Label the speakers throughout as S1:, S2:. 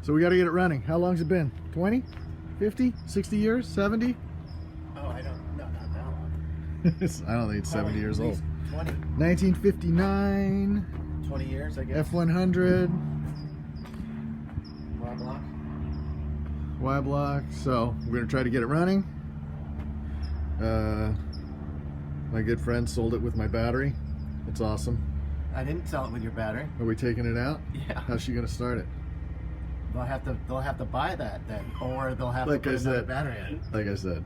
S1: So we got to get it running. How long's it been? 20? 50? 60 years? 70?
S2: Oh, I don't, no, not that long.
S1: I don't think it's 70 years old.
S2: 20.
S1: 1959.
S2: 20 years, I guess.
S1: F100.
S2: Y block.
S1: Y block. So we're going to try to get it running. My good friend sold it with my battery. It's awesome.
S2: I didn't sell it with your battery.
S1: Are we taking it out?
S2: Yeah.
S1: How's she going to start it?
S2: They'll have to buy that then, or they'll have to put another battery in.
S1: Like I said.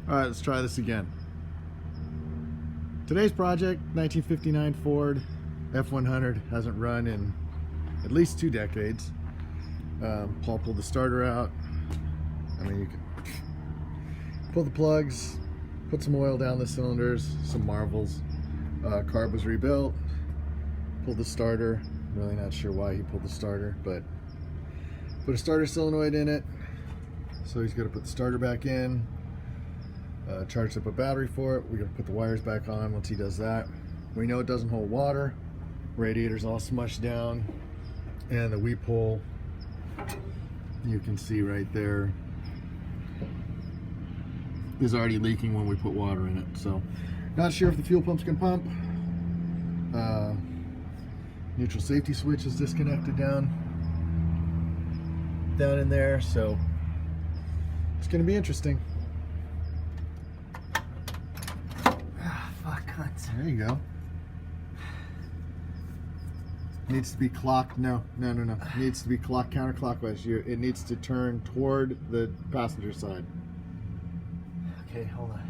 S1: All right, let's try this again. Today's project, 1959 Ford F100, hasn't run in at least 2 decades. Paul pulled the starter out. I mean, you can pull the plugs, put some oil down the cylinders, some marvels. Carb was rebuilt. Pulled the starter. Really not sure why he pulled the starter, but put a starter solenoid in it. So he's got to put the starter back in. Charged up a battery for it. We're going to put the wires back on once he does that. We know it doesn't hold water. Radiator's all smushed down. And the weep hole, you can see right there, is already leaking when we put water in it. So not sure if the fuel pump's can pump. Neutral safety switch is disconnected down in there, so it's going to be interesting. There you go. Needs to be clocked. No. It needs to be clocked counterclockwise. It needs to turn toward the passenger side.
S2: Okay, hold on.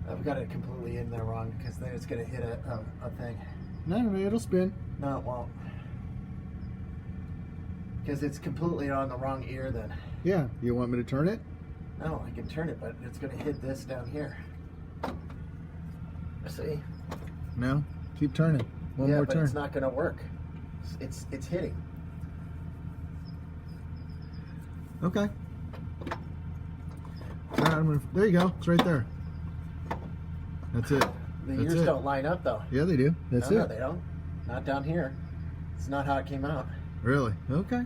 S2: I've got it completely in there wrong because then it's going to hit a thing.
S1: No, it'll spin.
S2: No, it won't. Because it's completely on the wrong ear then.
S1: Yeah. You want me to turn it?
S2: No, I can turn it, but it's going to hit this down here. See?
S1: No. Keep turning. One more turn.
S2: Yeah, but it's not going to work. It's hitting.
S1: Okay. All right, there you go. It's right there. That's it.
S2: The ears don't line up though.
S1: Yeah, they do. That's it.
S2: No, they don't. Not down here. It's not how it came out.
S1: Really? Okay.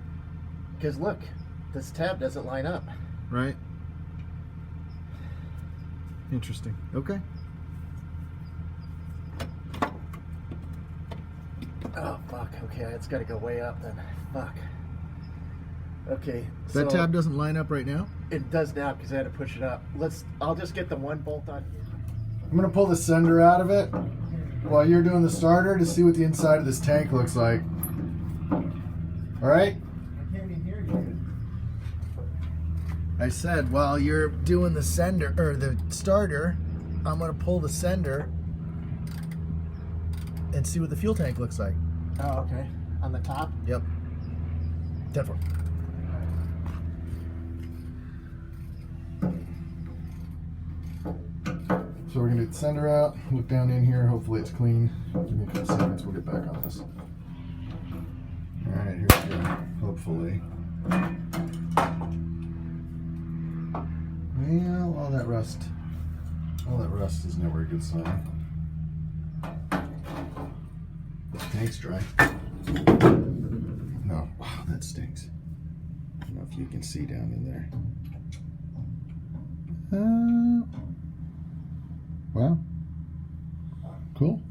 S2: Because look, this tab doesn't line up.
S1: Right. Interesting. Okay.
S2: Oh, fuck. Okay, it's got to go way up then. Fuck. Okay.
S1: That tab doesn't line up right now?
S2: It does now because I had to push it up. I'll just get the one bolt on here.
S1: I'm going to pull the sender out of it while you're doing the starter to see what the inside of this tank looks like. All right?
S2: I can't even hear you.
S1: I said while you're doing the sender or the starter, I'm going to pull the sender and see what the fuel tank looks like.
S2: Oh, okay. On the top?
S1: Yep. 10-4. So we're going to get the sender out, look down in here, hopefully it's clean. Give me a couple seconds, we'll get back on this. Alright, here we go, hopefully. Well, all that rust is never a good sign. The tank's dry. No, wow, that stinks. I don't know if you can see down in there. Wow. Cool.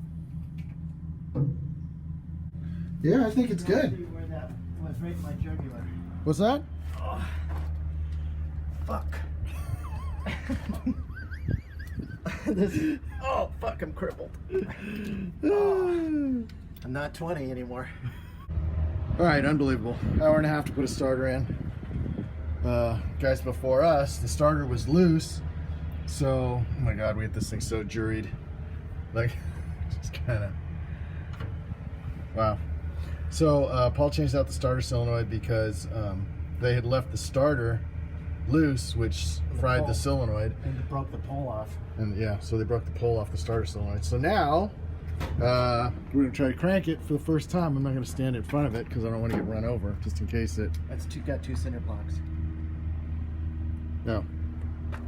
S1: Yeah, I think it's good.
S2: Where that was right in my jugular.
S1: What's that?
S2: Oh, fuck. Oh, fuck, I'm crippled. Oh, I'm not 20 anymore.
S1: All right, unbelievable. Hour and a half to put a starter in. Guys before us, the starter was loose. So, oh my God, we had this thing so juried. Like, just kind of, wow. So, Paul changed out the starter solenoid because they had left the starter loose, which fried the solenoid.
S2: And it broke the pole off.
S1: And yeah, so they broke the pole off the starter solenoid. So now, we're going to try to crank it for the first time. I'm not going to stand in front of it because I don't want to get run over, just in case it...
S2: That's got 2 cinder blocks.
S1: No,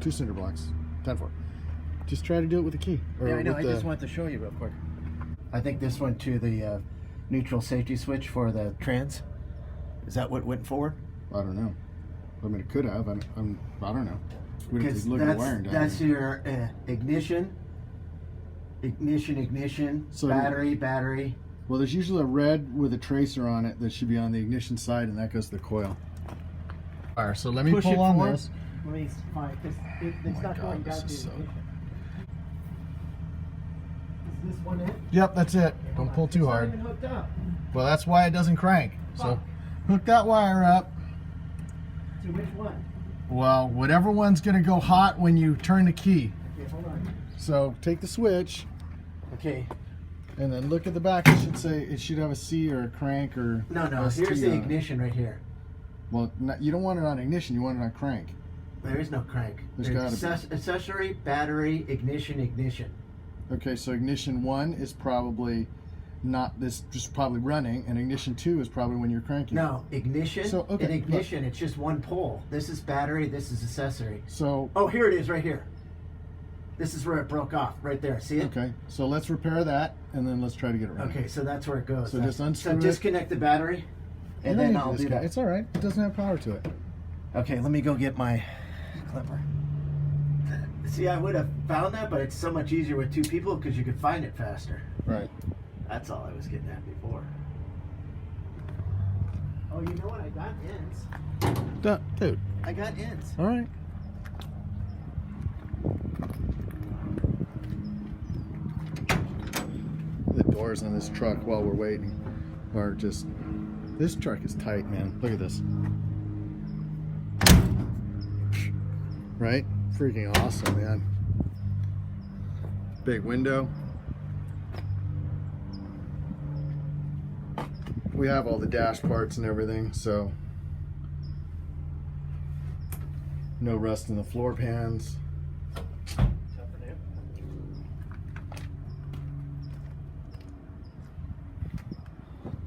S1: 2 cinder blocks. 10-4. Just try to do it with the key. Or
S2: yeah, I know. I
S1: the...
S2: just wanted to show you real quick. I think this went to the neutral safety switch for the trans. Is that what went forward?
S1: I don't know. I mean, it could have. I don't know. We have
S2: Because
S1: to look at the wiring down
S2: that's
S1: there.
S2: your ignition,
S1: So-
S2: battery.
S1: Well, there's usually a red with a tracer on it that should be on the ignition side, and that goes to the coil. All right, so let me
S2: Push it
S1: pull on
S2: forward.
S1: this.
S2: Let me find, because it's
S1: my
S2: not
S1: God,
S2: going
S1: this
S2: down to
S1: is
S2: the
S1: so-
S2: ignition. Is this one in?
S1: Yep, that's it. Don't pull too hard.
S2: It's not even hooked up.
S1: Well, that's why it doesn't crank. So
S2: Fuck.
S1: hook that wire up.
S2: To which one?
S1: Well, whatever one's going to go hot when you turn the key.
S2: Okay, hold on.
S1: So take the switch
S2: Okay.
S1: and then look at the back. It should have a C or a crank or
S2: No.
S1: ST
S2: Here's the
S1: on it.
S2: ignition right here.
S1: Well, you don't want it on ignition. You want it on crank.
S2: There is no crank.
S1: There's gotta be.
S2: Accessory, battery, ignition.
S1: Okay, so ignition 1 is probably not this, just probably running, and ignition 2 is probably when you're cranking.
S2: No, ignition
S1: So, okay,
S2: and ignition. It's just one pole. This is battery. This is accessory.
S1: So
S2: Oh, here it is, right here. This is where it broke off, right there. See it?
S1: okay, so let's repair that, and then let's try to get it running.
S2: Okay, so that's where it goes.
S1: So just unscrew it.
S2: So disconnect the battery,
S1: You
S2: and
S1: don't
S2: then
S1: need
S2: I'll
S1: this
S2: do
S1: guy.
S2: that.
S1: It's all right. It doesn't have power to it.
S2: Okay, let me go get my clipper. See, I would have found that, but it's so much easier with two people because you could find it faster.
S1: Right.
S2: That's all I was getting at before. Oh, you know what? I got ends.
S1: Dude.
S2: I got ends.
S1: All right. The doors on this truck while we're waiting are just. This truck is tight, man. Look at this. Right? Freaking awesome, man. Big window. We have all the dash parts and everything, so no rust in the floor pans.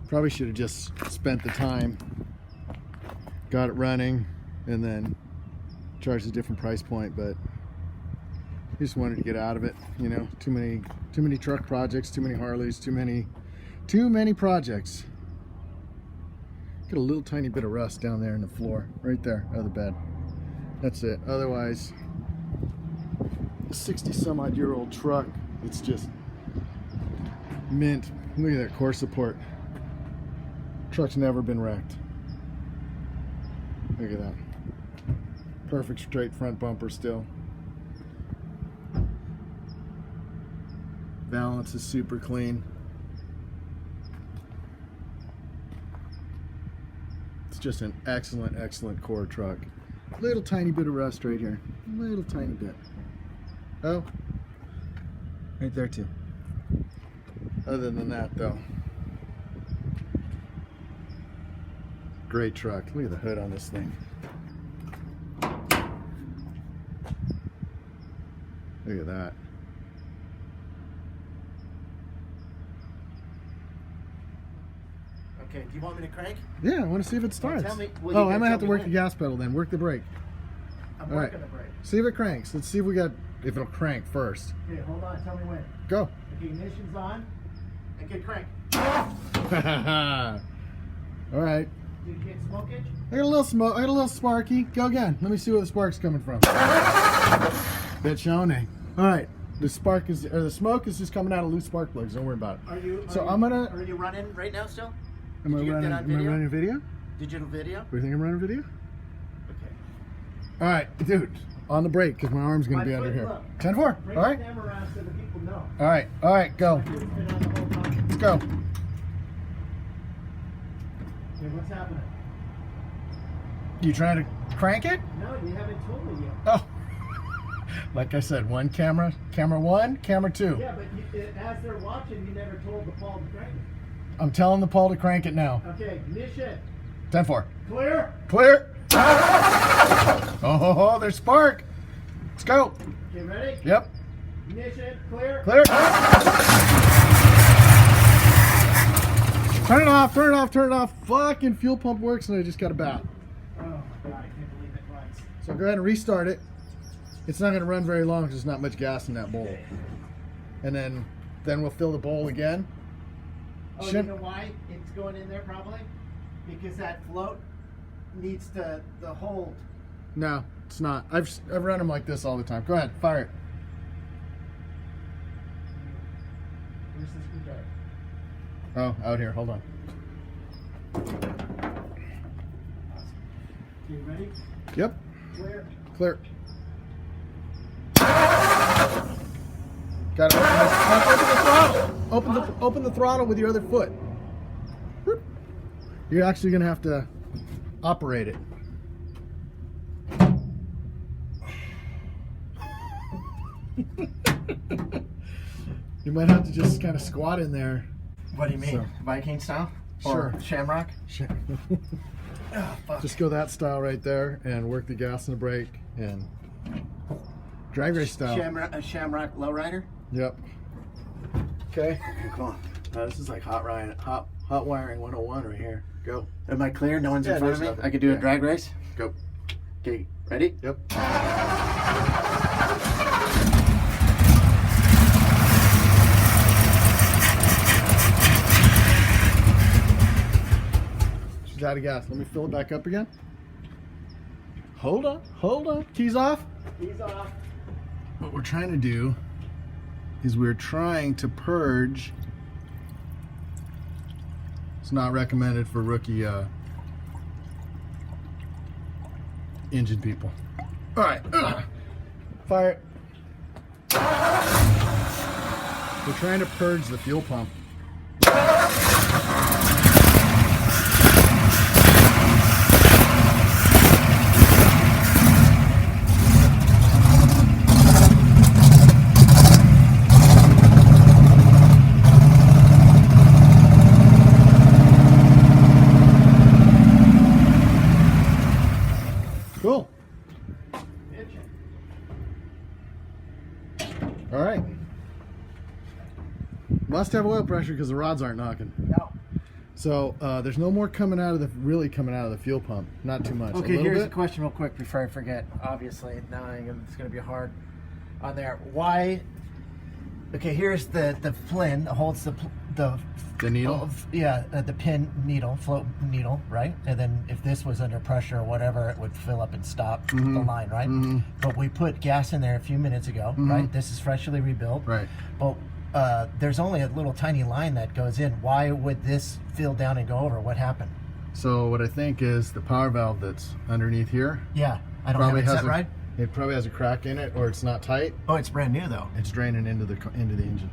S1: Probably should have just spent the time, got it running, and then charged a different price point, but I just wanted to get out of it. You know, too many truck projects, too many Harleys, too many projects. Get a little tiny bit of rust down there in the floor, right there, out of the bed. That's it. Otherwise, a 60-some-odd-year-old truck, it's just mint. Look at that core support. Truck's never been wrecked. Look at that. Perfect straight front bumper still. Balance is super clean. It's just an excellent core truck. Little tiny bit of rust right here. Little tiny bit. Oh, right there too. Other than that though, great truck. Look at the hood on this thing. Look at that.
S2: Okay, do you want me to crank?
S1: Yeah, I want to see if it starts.
S2: tell me- well,
S1: Oh,
S2: you
S1: I
S2: gotta
S1: might have to
S2: tell me
S1: work the
S2: when.
S1: gas pedal then. Work the brake.
S2: I'm
S1: All right.
S2: working the brake.
S1: See if it cranks. Let's see if it'll crank first.
S2: Okay, hold on. Tell me when.
S1: Go.
S2: Okay, ignition's on. Okay, crank.
S1: All right.
S2: Did you get smokage?
S1: I got a little smoke. I got a little sparky. Go again. Let me see where the spark's coming from. Bit shiny. All right. The smoke is just coming out of loose spark plugs. Don't worry about it.
S2: Are you running right now still?
S1: Am I
S2: Did you get that on video?
S1: running video?
S2: Digital video?
S1: Do you think I'm running video?
S2: Okay.
S1: All right, dude. On the brake because my arm's gonna
S2: My
S1: be under
S2: foot,
S1: here.
S2: look.
S1: 10-4.
S2: Bring
S1: All right.
S2: the camera around so the people know.
S1: All right. Go.
S2: It's been on the whole time.
S1: Let's go.
S2: Okay, what's happening?
S1: You trying to crank it?
S2: No, you haven't told me yet.
S1: Oh. Like I said, one camera 1, camera 2.
S2: Yeah, but as they're watching, you never told the Paul to crank it.
S1: I'm telling the Paul to crank it now.
S2: Okay, ignition.
S1: 10-4.
S2: Clear.
S1: Clear. Oh, there's spark. Let's go.
S2: Okay, ready?
S1: Yep.
S2: Ignition. Clear.
S1: Clear. Turn it off. Fucking fuel pump works and I just got a bat.
S2: Oh my God, I can't believe it runs.
S1: So go ahead and restart it. It's not going to run very long because there's not much gas in that bowl.
S2: Okay.
S1: And then we'll fill the bowl again.
S2: Oh,
S1: Shouldn't-
S2: you know why it's going in there probably? because that float needs to the hold.
S1: No, it's not. I've run them like this all the time. Go ahead, fire it.
S2: Where's the screwdriver?
S1: Oh, out here. Hold on.
S2: You ready?
S1: Yep.
S2: Clear.
S1: Clear. Got to open the throttle. Open the throttle with your other foot. Whoop. You're actually going to have to operate it. You might have to just kind of squat in there.
S2: What do you mean?
S1: So-
S2: Viking style?
S1: Sure.
S2: Or Shamrock? Oh, fuck.
S1: Just go that style right there and work the gas and the brake and drag race style.
S2: Shamrock lowrider?
S1: Yep. Okay.
S2: Cool.
S1: This is like hot wiring 101 right here. Go.
S2: Am I clear? No one's
S1: Yeah,
S2: in front of
S1: there's
S2: me?
S1: nothing.
S2: I could do a
S1: Yeah.
S2: drag race?
S1: Go.
S2: Okay, ready?
S1: Yep. She's out of gas. Let me fill it back up again. Hold on. Keys off.
S2: He's off.
S1: What we're trying to do is we're trying to purge. It's not recommended for rookie engine people. All right, fire it. We're trying to purge the fuel pump. Cool. All right. Must have oil pressure because the rods aren't knocking.
S2: No.
S1: So there's no more coming out of the fuel pump. Not too much.
S2: Okay,
S1: a little
S2: here's a
S1: bit.
S2: question real quick before I forget. Obviously, now it's going to be hard on there. Why? Okay, here's the flin that holds the
S1: needle.
S2: The pin needle, float needle, right? And then if this was under pressure or whatever, it would fill up and stop the line, right? But we put gas in there a few minutes ago, right? This is freshly rebuilt,
S1: Right.
S2: But there's only a little tiny line that goes in. Why would this fill down and go over? What happened?
S1: So what I think is the power valve that's underneath here.
S2: Yeah, I don't have it set right.
S1: It probably has a crack in it, or it's not tight.
S2: Oh, it's brand new though.
S1: It's draining into the engine.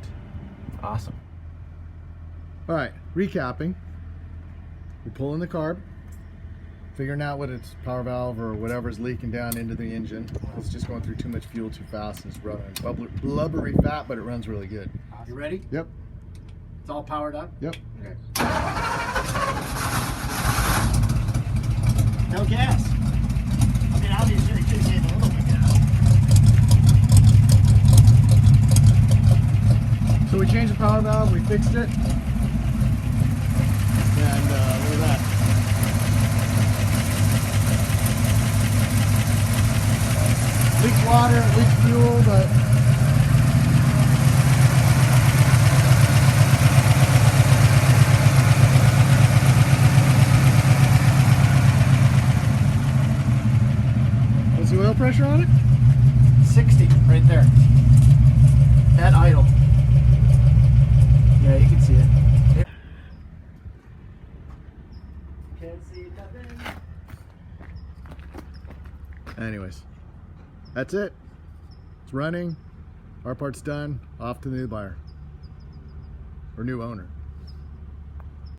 S2: Awesome.
S1: All right, recapping. We're pulling the carb, figuring out what its power valve or whatever's leaking down into the engine. It's just going through too much fuel too fast, and it's running blubbery fat, but it runs really good.
S2: You ready?
S1: Yep.
S2: It's all powered up.
S1: Yep.
S2: Okay. No gas. I mean, obviously, it could get a little bit gas.
S1: So we changed the power valve, we fixed it, and look at that. Leaks water, leaks fuel, but what's the oil pressure on it?
S2: 60 right there. At idle. Yeah, you can see it. Can't see nothing.
S1: Anyways, that's it. It's running. Our part's done. Off to the new buyer or new owner.